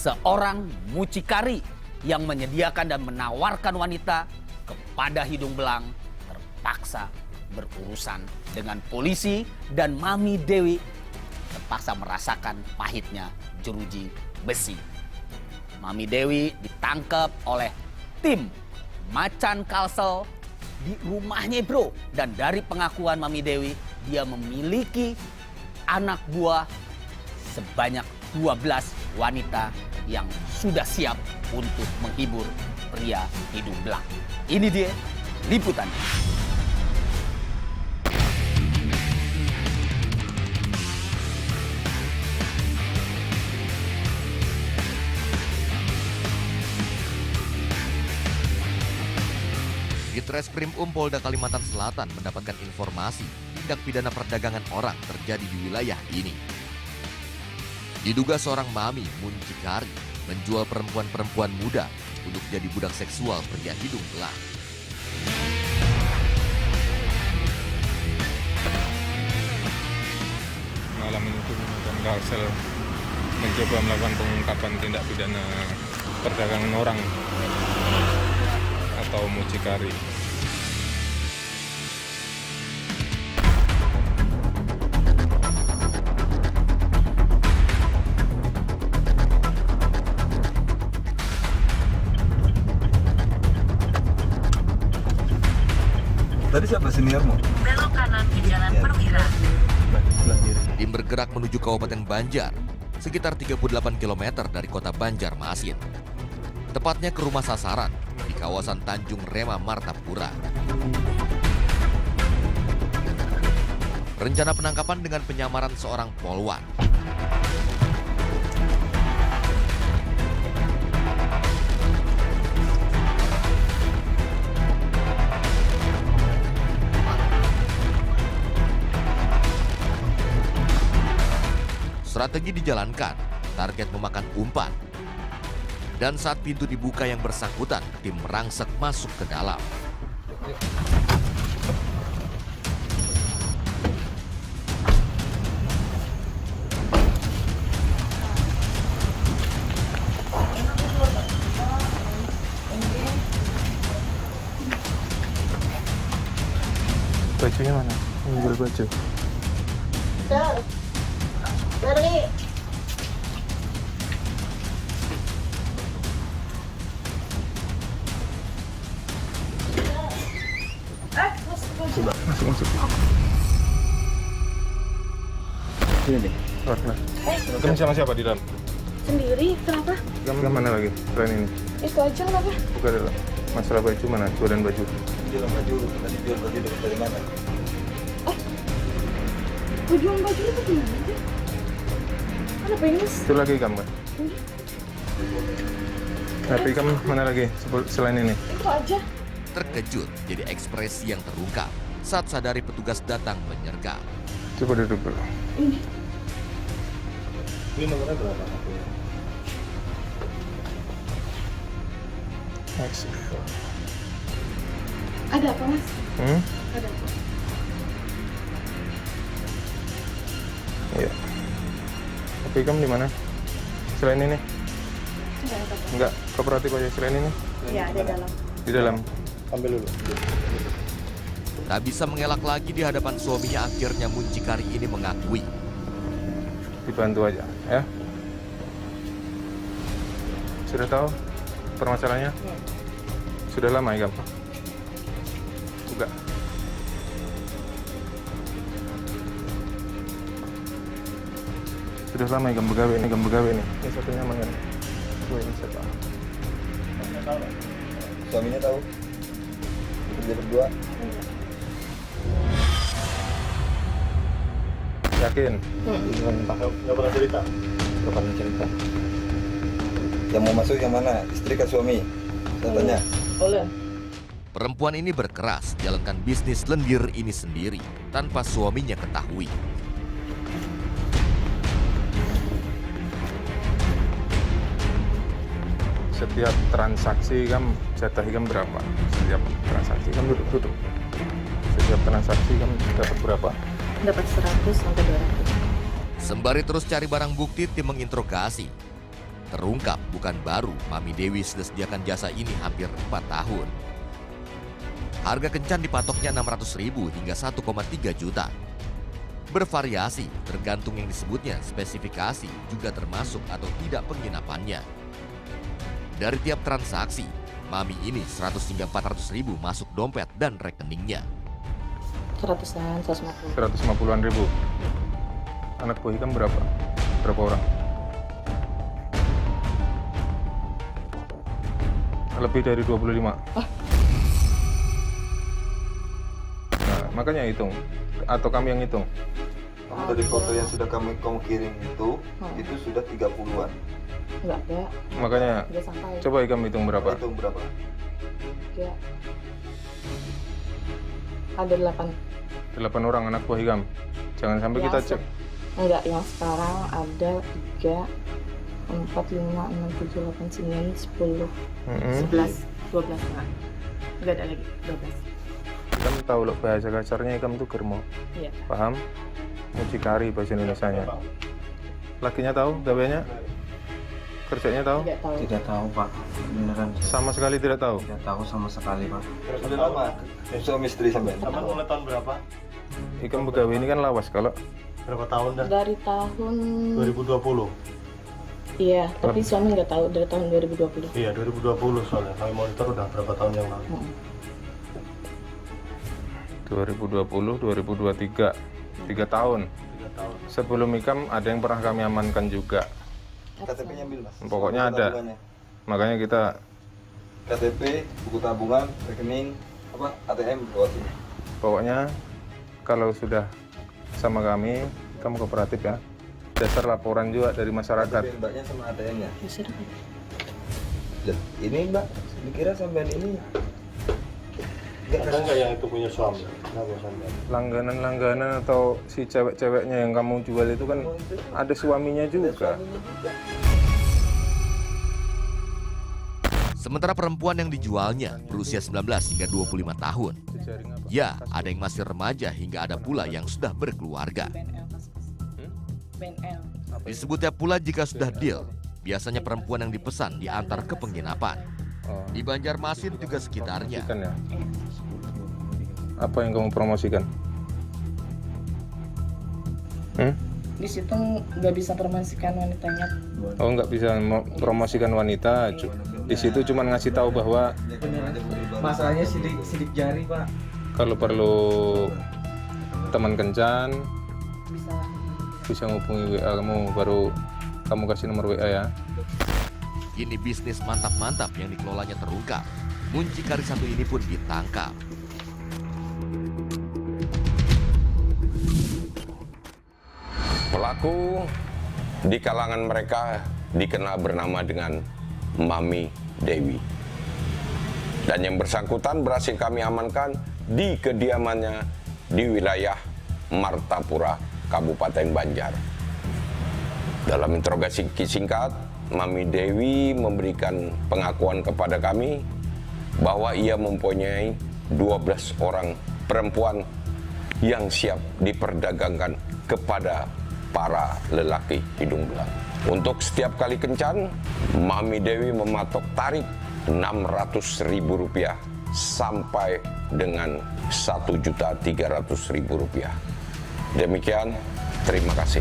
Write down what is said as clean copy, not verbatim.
seorang mucikari yang menyediakan dan menawarkan wanita kepada hidung belang terpaksa berurusan dengan polisi, dan Mami Dewi terpaksa merasakan pahitnya jeruji besi. Mami Dewi ditangkap oleh tim Macan Kalsel di rumahnya, bro. Dan dari pengakuan Mami Dewi, dia memiliki anak buah sebanyak 12 wanita yang sudah siap untuk menghibur pria hidung belang. Ini dia liputannya. Ditreskrim Polda Kalimantan Selatan mendapatkan informasi tindak pidana perdagangan orang terjadi di wilayah ini. Diduga seorang mami muncikari menjual perempuan-perempuan muda untuk jadi budak seksual pria hidung belang. Malam ini tim Kalsel mencoba melakukan pengungkapan tindak pidana perdagangan orang atau mucikari. Tadi siapa seniormu? Belok kanan di Jalan Perwira. Tim bergerak menuju Kabupaten Banjar, sekitar 38 km dari kota Banjarmasin. Tepatnya ke rumah sasaran di kawasan Tanjung Rema, Martapura. Rencana penangkapan dengan penyamaran seorang polwan. Strategi dijalankan, target memakan umpan. Dan saat pintu dibuka yang bersangkutan, tim merangsek masuk ke dalam. Bajunya mana? Ambil baju. Mari. Coba masuk. Sini deh. Keluar. Kamu sama siapa di dalam? Sendiri, kenapa? Kamu mana lagi? Selain ini. Itu aja kenapa? Buka dulu. Masalah baju mana? Jualan baju. Jual baju, tadi jual baju dari mana? Jual baju itu gimana sih? Kenapa ini, Mas? Itu lagi kamu. HP kamu mana lagi selain ini? Itu aja. Terkejut jadi ekspresi yang terungkap saat sadari petugas datang menyergap. Coba duduk dulu. Ini nomornya berapa? Ada apa, Mas? Ada apa? Iya. HP kamu di mana? Selain ini? Enggak, kooperatif aja selain ini? Iya, ada dalam. Di dalam. Ambil dulu. Tak bisa mengelak lagi di hadapan suaminya, akhirnya muncikari ini mengakui. Dibantu aja, ya. Sudah tahu permasalahannya? Iya. Sudah lama ya, kamu? Enggak. Sudah lama ya kamu begawe ini. Ini satunya mana? Ini siapa? Suaminya tahu? Kerja berdua? Yakin? Nggak pernah cerita? Nggak pernah cerita. Yang mau masuk yang mana? Istri ke suami? Saya tanya. Boleh. Perempuan ini berkeras jalankan bisnis lendir ini sendiri tanpa suaminya ketahui. Setiap transaksi kamu jatah kamu berapa? Setiap transaksi kamu duduk. Setiap transaksi kamu dapat berapa? Dapat 100 sampai 200. Sembari terus cari barang bukti, tim menginterogasi. Terungkap bukan baru, Mami Dewi sudah sediakan jasa ini hampir 4 tahun. Harga kencan dipatoknya 600.000 hingga 1,3 juta. Bervariasi, tergantung yang disebutnya spesifikasi, juga termasuk atau tidak penginapannya. Dari tiap transaksi, Mami ini 100 hingga 400.000 masuk dompet dan rekeningnya. 100-an, 150. 150-an ribu. Anak buah Hikam berapa? Berapa orang? Lebih dari 25. Nah, makanya hitung. Atau kami yang hitung. Kamu dari foto yang sudah kamu kirim itu sudah 30-an. Enggak ada, Makanya udah sampai. coba Hikam hitung berapa? Hitung berapa? Ya. Ada 8. 8 orang anak buah Hikam. Jangan sampai kita cek. Enggak, yang sekarang ada 3, 4, 5, 6, 7, 8, 9, 10, 11, 12 enggak. Enggak ada lagi, 12. Hikam tahu loh bahasa kasarnya Hikam tuh germo. Iya. Paham? Mucikari bahasa Indonesianya. Lakinya tahu gaweanya? Kerjanya tahu? Tidak tahu. Tidak tahu Pak, beneran Sama sekali tidak tahu. tidak tahu sama sekali Pak. Sudah lama suami istri sampai. Abang mulai tahun berapa? Hikam begawe ini kan lawas kalau Berapa tahun dah? Dari tahun 2020. Iya, tapi suami nggak tahu dari tahun 2020. Iya, 2020 soalnya. Kami monitor udah berapa tahun yang lalu. 2020, 2023, 3 tahun. 3 tahun. Sebelum Hikam ada yang pernah kami amankan juga. KTP-nya ambil Mas. Pokoknya Buku ada. tabungannya. Makanya kita KTP, buku tabungan, rekening, ATM lewat sini. pokoknya kalau sudah sama kami, kamu kooperatif ya. Dasar laporan juga dari masyarakat. KTP Mbaknya sama ATM-nya. Bisa dapat. Loh, ini Mbak, dikira sampean ini Ada nggak yang itu punya suami? Kenapa sampai? Langganan-langganan atau si cewek-ceweknya yang kamu jual itu kan ada suaminya juga. Sementara perempuan yang dijualnya berusia 19 hingga 25 tahun. Ya, ada yang masih remaja hingga ada pula yang sudah berkeluarga. BNL. Disebutnya pula jika sudah deal, biasanya perempuan yang dipesan diantar ke penginapan. Oh, Di Banjarmasin juga sekitarnya. kan ya. Apa yang kamu promosikan? Di situ nggak bisa promosikan wanitanya. Oh, nggak bisa promosikan wanita. Di situ cuma ngasih tahu bahwa Masalahnya sidik jari Pak. kalau perlu teman kencan Bisa. bisa ngubungi WA kamu, baru kamu kasih nomor WA ya. Kini bisnis mantap-mantap yang dikelolanya terungkap. Muncikari satu ini pun ditangkap. Pelaku di kalangan mereka dikenal bernama dengan Mami Dewi. Dan yang bersangkutan berhasil kami amankan di kediamannya di wilayah Martapura, Kabupaten Banjar. Dalam interogasi singkat, Mami Dewi memberikan pengakuan kepada kami bahwa ia mempunyai 12 orang perempuan yang siap diperdagangkan kepada para lelaki hidung belang. Untuk setiap kali kencan, Mami Dewi mematok tarif Rp600.000 sampai dengan Rp1.300.000. Demikian, terima kasih.